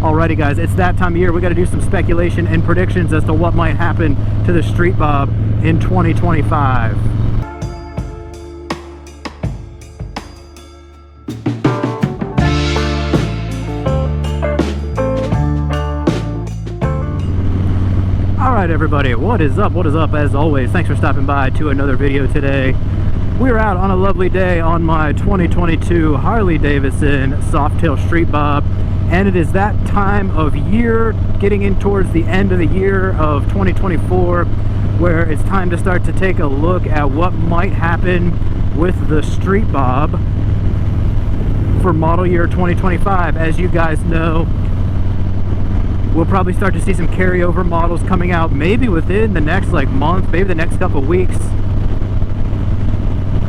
Alrighty guys, it's that time of year. We got to do some speculation and predictions as to what might happen to the Street Bob in 2025. Alright everybody, what is up? What is up? As always, thanks for stopping by to another video today. We're out on a lovely day on my 2022 Harley Davidson Softail Street Bob, and it is that time of year, getting in towards the end of the year of 2024, where it's time to start to take a look at what might happen with the Street Bob for model year 2025. As you guys know, we'll probably start to see some carryover models coming out maybe within the next month, maybe the next couple of weeks.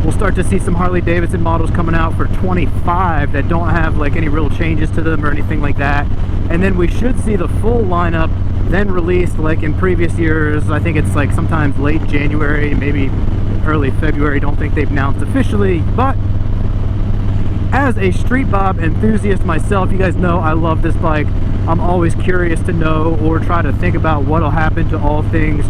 We'll start to see some Harley Davidson models coming out for 25 that don't have any real changes to them or anything like that. And then we should see the full lineup then released like in previous years. I think it's sometimes late January, maybe early February. Don't think they've announced officially, but as a Street Bob enthusiast myself, you guys know I love this bike. I'm always curious to know or try to think about what will happen to all things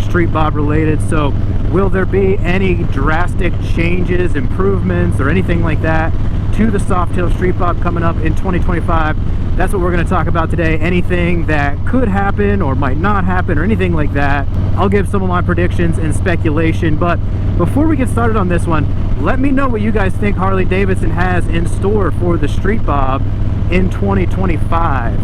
Street Bob related. So will there be any drastic changes, improvements, or anything like that to the Softail Street Bob coming up in 2025? That's what we're going to talk about today. Anything that could happen or might not happen or anything like that. I'll give some of my predictions and speculation, but before we get started on this one, let me know what you guys think Harley Davidson has in store for the Street Bob in 2025.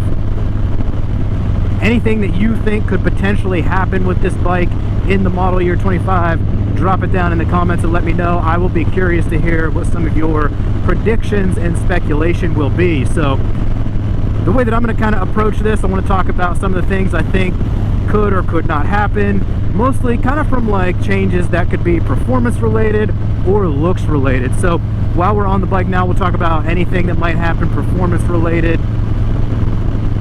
Anything that you think could potentially happen with this bike in the model year 25, drop it down in the comments and let me know. I will be curious to hear what some of your predictions and speculation will be. So the way that I'm going to kind of approach this, I want to talk about some of the things I think could or could not happen, mostly kind of from changes that could be performance related or looks related. So while we're on the bike now, we'll talk about anything that might happen performance related,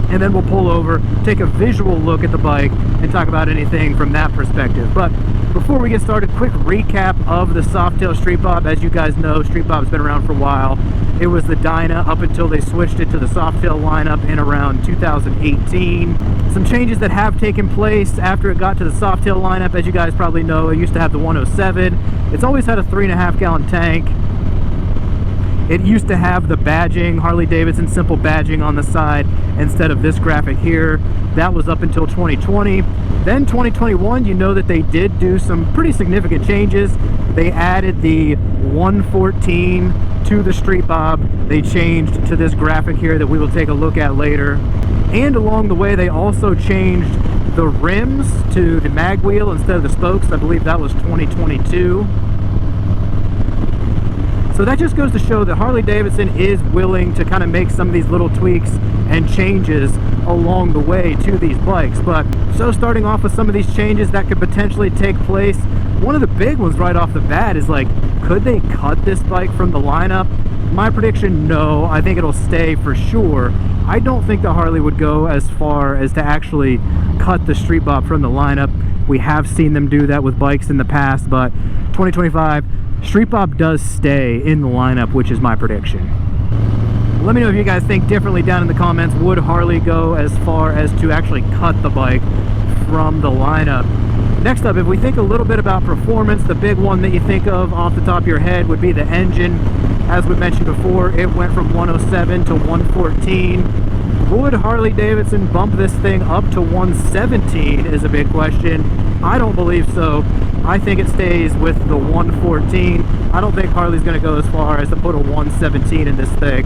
and then we'll pull over, take a visual look at the bike, and talk about anything from that perspective. But before we get started, quick recap of the Softail Street Bob. As you guys know, Street Bob's been around for a while. It was the Dyna up until they switched it to the Softail lineup in around 2018. Some changes that have taken place after it got to the Softail lineup. As you guys probably know, it used to have the 107. It's always had a 3.5 gallon tank. It used to have the badging, Harley Davidson simple badging on the side instead of this graphic here. That was up until 2020. Then 2021, you know that they did do some pretty significant changes. They added the 114 to the Street Bob. They changed to this graphic here that we will take a look at later. And along the way, they also changed the rims to the mag wheel instead of the spokes. I believe that was 2022. So that just goes to show that Harley Davidson is willing to kind of make some of these little tweaks and changes along the way to these bikes. But so starting off with some of these changes that could potentially take place, one of the big ones right off the bat is could they cut this bike from the lineup? My prediction, no. I think it'll stay for sure. I don't think that Harley would go as far as to actually cut the Street Bob from the lineup. We have seen them do that with bikes in the past, but 2025, Street Bob does stay in the lineup, which is my prediction. Let me know if you guys think differently down in the comments. Would Harley go as far as to actually cut the bike from the lineup? Next up, if we think a little bit about performance, the big one that you think of off the top of your head would be the engine. As we mentioned before, it went from 107 to 114. Would Harley Davidson bump this thing up to 117 is a big question. I don't believe so. I think it stays with the 114. I don't think Harley's going to go as far as to put a 117 in this thing.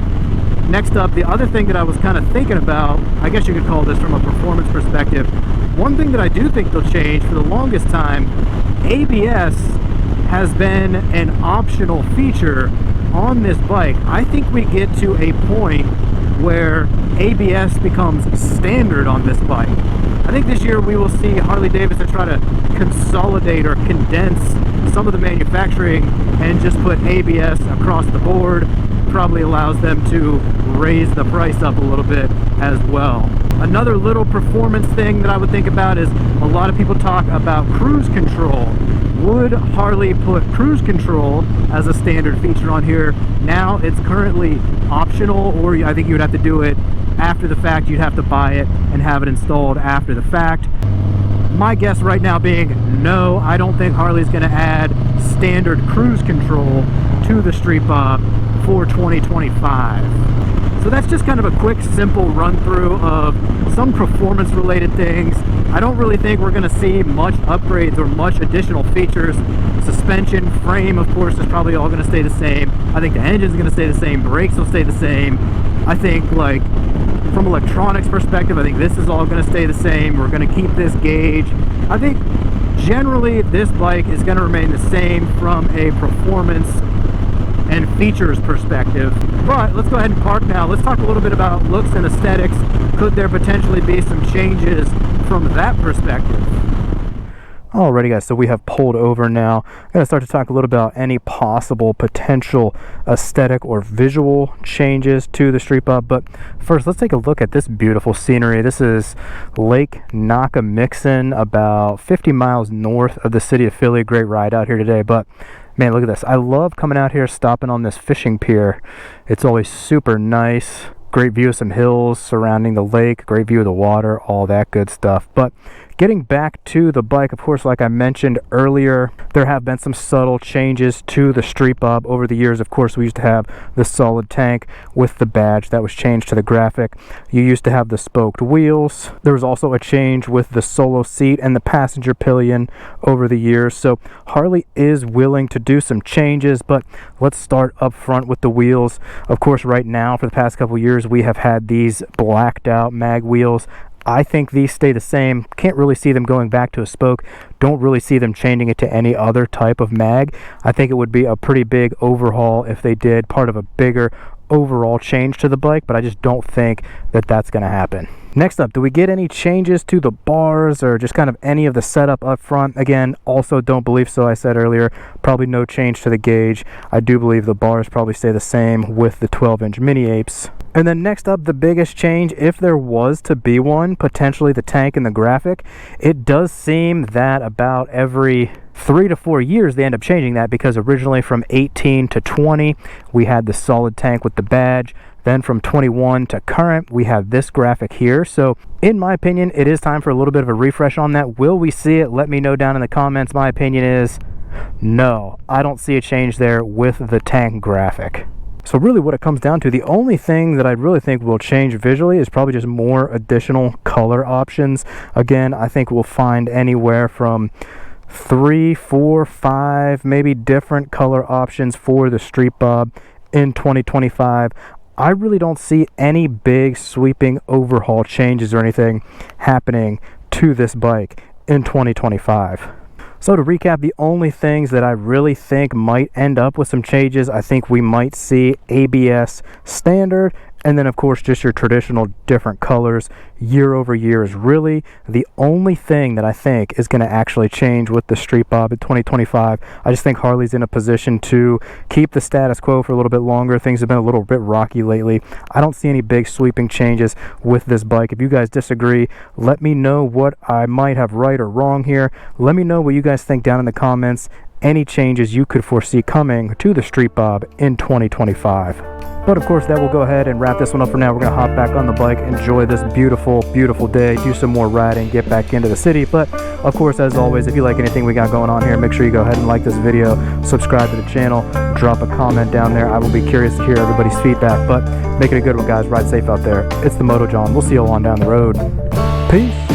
Next up, the other thing that I was kind of thinking about, I guess you could call this from a performance perspective, one thing that I do think they'll change for the longest time, ABS has been an optional feature on this bike. I think we get to a point where ABS becomes standard on this bike. I think this year we will see Harley Davidson try to consolidate or condense some of the manufacturing and just put ABS across the board. Probably allows them to raise the price up a little bit as well. Another little performance thing that I would think about is a lot of people talk about cruise control. Would Harley put cruise control as a standard feature on here? Now it's currently optional, or I think you would have to do it after the fact. You'd have to buy it and have it installed after the fact. My guess right now being no, I don't think Harley's going to add standard cruise control to the Street Bob for 2025. So that's just kind of a quick, simple run through of some performance related things. I don't really think we're going to see much upgrades or much additional features. Suspension, frame, of course, is probably all going to stay the same. I think the engine's going to stay the same. Brakes will stay the same. I think, like, from electronics perspective, I think this is all going to stay the same. We're going to keep this gauge. I think generally this bike is going to remain the same from a performance and features perspective. But let's go ahead and park now. Let's talk a little bit about looks and aesthetics. Could there potentially be some changes from that perspective? Alrighty guys, so we have pulled over now. I'm going to start to talk a little about any possible potential aesthetic or visual changes to the Street Bob. But first, let's take a look at this beautiful scenery. This is Lake Nakamixon, about 50 miles north of the city of Philly. Great ride out here today, but man, look at this. I love coming out here, stopping on this fishing pier. It's always super nice. Great view of some hills surrounding the lake, great view of the water, all that good stuff. But getting back to the bike, of course, like I mentioned earlier, there have been some subtle changes to the Street Bob over the years. Of course, we used to have the solid tank with the badge that was changed to the graphic. You used to have the spoked wheels. There was also a change with the solo seat and the passenger pillion over the years. So Harley is willing to do some changes, but let's start up front with the wheels. Of course, right now, for the past couple years, we have had these blacked out mag wheels. I think these stay the same. Can't really see them going back to a spoke. Don't really see them changing it to any other type of mag. I think it would be a pretty big overhaul if they did part of a bigger overall change to the bike, but I just don't think that that's going to happen. Next up, do we get any changes to the bars or just kind of any of the setup up front? Again, also don't believe so. I said earlier, probably no change to the gauge. I do believe the bars probably stay the same with the 12-inch mini apes. And then next up, the biggest change, if there was to be one, potentially the tank and the graphic. It does seem that about every 3 to 4 years they end up changing that, because originally from 18 to 20 we had the solid tank with the badge. Then from 21 to current, we have this graphic here. So in my opinion, it is time for a little bit of a refresh on that. Will we see it? Let me know down in the comments. My opinion is no, I don't see a change there with the tank graphic. So really what it comes down to, the only thing that I really think will change visually is probably just more additional color options. Again, I think we'll find anywhere from 3, 4, 5 maybe different color options for the Street Bob in 2025. I really don't see any big sweeping overhaul changes or anything happening to this bike in 2025. So to recap, the only things that I really think might end up with some changes, I think we might see ABS standard, and then of course just your traditional different colors year over year is really the only thing that I think is going to actually change with the Street Bob in 2025. I just think Harley's in a position to keep the status quo for a little bit longer. Things have been a little bit rocky lately. I don't see any big sweeping changes with this bike. If you guys disagree, let me know what I might have right or wrong here. Let me know what you guys think down in the comments. Any changes you could foresee coming to the Street Bob in 2025. But of course, that will go ahead and wrap this one up for now. We're going to hop back on the bike, enjoy this beautiful, beautiful day, do some more riding, get back into the city. But of course, as always, if you like anything we got going on here, make sure you go ahead and like this video, subscribe to the channel, drop a comment down there. I will be curious to hear everybody's feedback, but make it a good one, guys. Ride safe out there. It's the Moto John. We'll see you all on down the road. Peace.